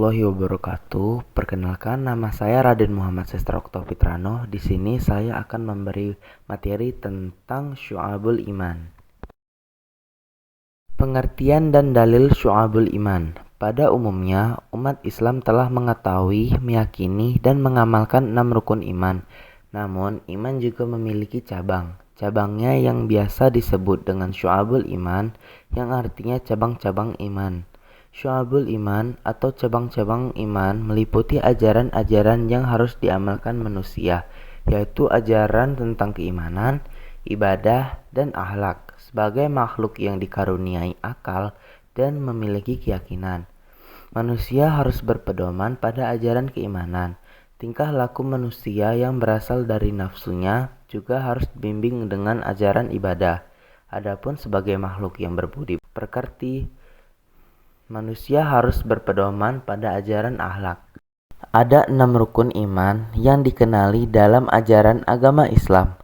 warahmatullahi wabarakatuh. Perkenalkan, nama saya Raden Muhammad Sestra Oktavitrano. Di sini saya akan memberi materi tentang Syu'abul Iman. Pengertian dan dalil Syu'abul Iman. Pada umumnya, umat Islam telah mengetahui, meyakini, dan mengamalkan 6 rukun iman. Namun, iman juga memiliki cabang. Cabangnya yang biasa disebut dengan Syu'abul Iman, yang artinya cabang-cabang iman. Syu'abul Iman atau cabang-cabang iman meliputi ajaran-ajaran yang harus diamalkan manusia, yaitu ajaran tentang keimanan, ibadah, dan akhlak. Sebagai makhluk yang dikaruniai akal dan memiliki keyakinan, manusia harus berpedoman pada ajaran keimanan. Tingkah laku manusia yang berasal dari nafsunya juga harus dibimbing dengan ajaran ibadah. Adapun sebagai makhluk yang berbudi pekerti, manusia harus berpedoman pada ajaran akhlak. Ada 6 rukun iman yang dikenali dalam ajaran agama Islam.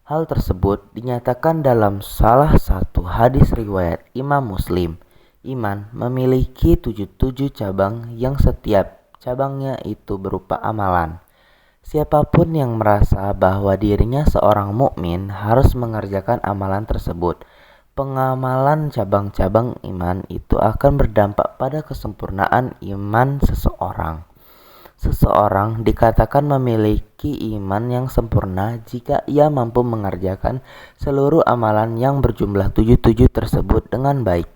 Hal tersebut dinyatakan dalam salah satu hadis riwayat Imam Muslim. Iman memiliki 77 cabang yang setiap cabangnya itu berupa amalan. Siapapun yang merasa bahwa dirinya seorang mukmin harus mengerjakan amalan tersebut. Pengamalan cabang-cabang iman itu akan berdampak pada kesempurnaan iman seseorang. Seseorang dikatakan memiliki iman yang sempurna jika ia mampu mengerjakan seluruh amalan yang berjumlah 77 tersebut dengan baik.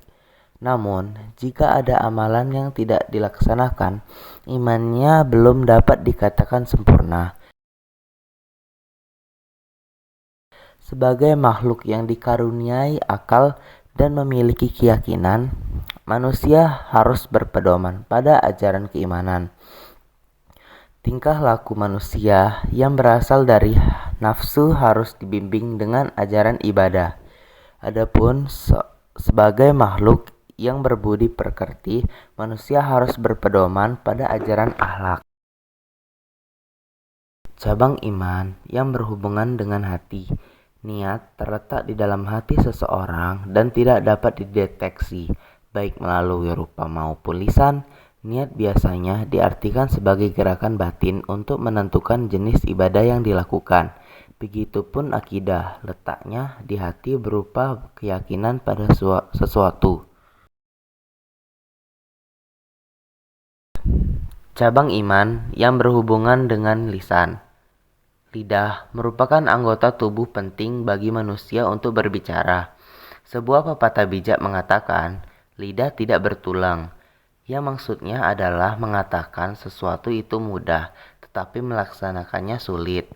Namun, jika ada amalan yang tidak dilaksanakan, imannya belum dapat dikatakan sempurna. Sebagai makhluk yang dikaruniai akal dan memiliki keyakinan, manusia harus berpedoman pada ajaran keimanan. Tingkah laku manusia yang berasal dari nafsu harus dibimbing dengan ajaran ibadah. Adapun sebagai makhluk yang berbudi pekerti, manusia harus berpedoman pada ajaran akhlak. Cabang iman yang berhubungan dengan hati. Niat terletak di dalam hati seseorang dan tidak dapat dideteksi, baik melalui rupa maupun lisan. Niat biasanya diartikan sebagai gerakan batin untuk menentukan jenis ibadah yang dilakukan. Begitupun akidah, letaknya di hati berupa keyakinan pada sesuatu. Cabang iman yang berhubungan dengan lisan. Lidah merupakan anggota tubuh penting bagi manusia untuk berbicara. Sebuah pepatah bijak mengatakan, lidah tidak bertulang. Yang maksudnya adalah mengatakan sesuatu itu mudah, tetapi melaksanakannya sulit.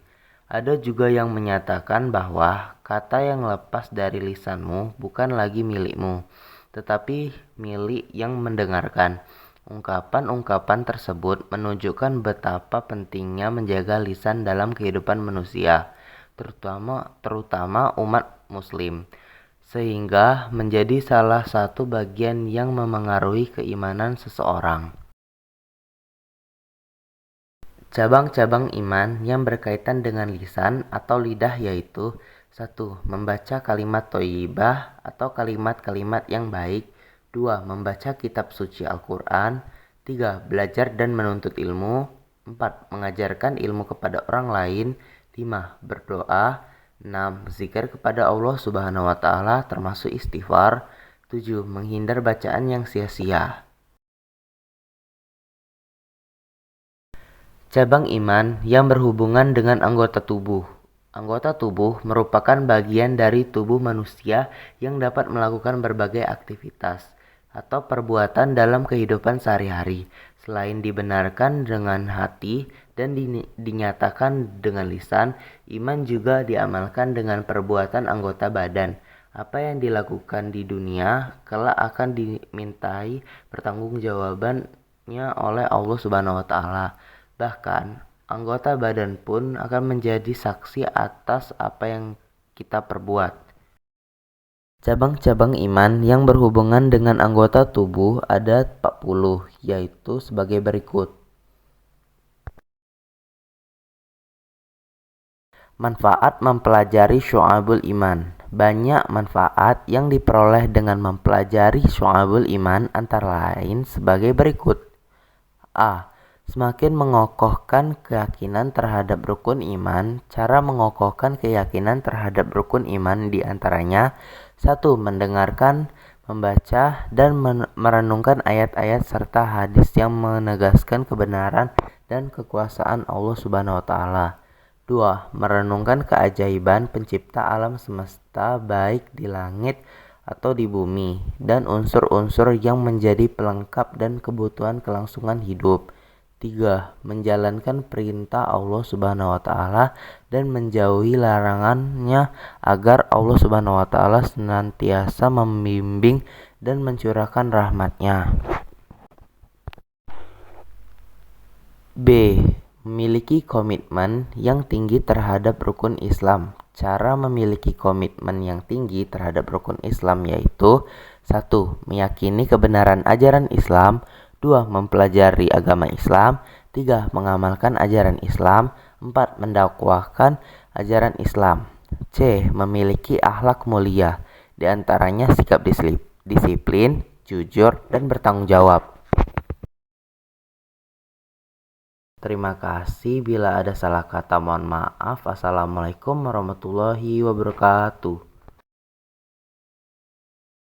Ada juga yang menyatakan bahwa kata yang lepas dari lisanmu bukan lagi milikmu, tetapi milik yang mendengarkan. Ungkapan-ungkapan tersebut menunjukkan betapa pentingnya menjaga lisan dalam kehidupan manusia, terutama umat muslim, sehingga menjadi salah satu bagian yang memengaruhi keimanan seseorang. Cabang-cabang iman yang berkaitan dengan lisan atau lidah yaitu 1. Membaca kalimat thayyibah atau kalimat-kalimat yang baik. 2. Membaca kitab suci Al-Quran. 3. Belajar dan menuntut ilmu. 4. Mengajarkan ilmu kepada orang lain. 5. Berdoa. 6. Zikir kepada Allah Subhanahu wa Ta'ala termasuk istighfar. 7. Menghindar bacaan yang sia-sia. Cabang iman yang berhubungan dengan anggota tubuh. Anggota tubuh merupakan bagian dari tubuh manusia yang dapat melakukan berbagai aktivitas atau perbuatan dalam kehidupan sehari-hari. Selain dibenarkan dengan hati dan dinyatakan dengan lisan, iman juga diamalkan dengan perbuatan anggota badan. Apa yang dilakukan di dunia kelak akan dimintai pertanggungjawabannya oleh Allah Subhanahu wa Ta'ala. Bahkan, anggota badan pun akan menjadi saksi atas apa yang kita perbuat. Cabang-cabang iman yang berhubungan dengan anggota tubuh ada 40, yaitu sebagai berikut. Manfaat mempelajari Syu'abul Iman. Banyak manfaat yang diperoleh dengan mempelajari Syu'abul Iman antara lain sebagai berikut. A. Semakin mengokohkan keyakinan terhadap rukun iman. Cara mengokohkan keyakinan terhadap rukun iman diantaranya: 1. Mendengarkan, membaca, dan merenungkan ayat-ayat serta hadis yang menegaskan kebenaran dan kekuasaan Allah Subhanahu wa Ta'ala. 2. Merenungkan keajaiban pencipta alam semesta baik di langit atau di bumi dan unsur-unsur yang menjadi pelengkap dan kebutuhan kelangsungan hidup. 3. Menjalankan perintah Allah Subhanahu wa Ta'ala dan menjauhi larangannya agar Allah Subhanahu wa Ta'ala senantiasa membimbing dan mencurahkan rahmat-Nya. B. Memiliki komitmen yang tinggi terhadap rukun Islam. Cara memiliki komitmen yang tinggi terhadap rukun Islam yaitu: 1. Meyakini kebenaran ajaran Islam. 2. Mempelajari agama Islam. 3. Mengamalkan ajaran Islam. 4. Mendakwahkan ajaran Islam. C. Memiliki akhlak mulia, di antaranya sikap disiplin, jujur, dan bertanggung jawab. Terima kasih. Bila ada salah kata mohon maaf. Assalamualaikum warahmatullahi wabarakatuh.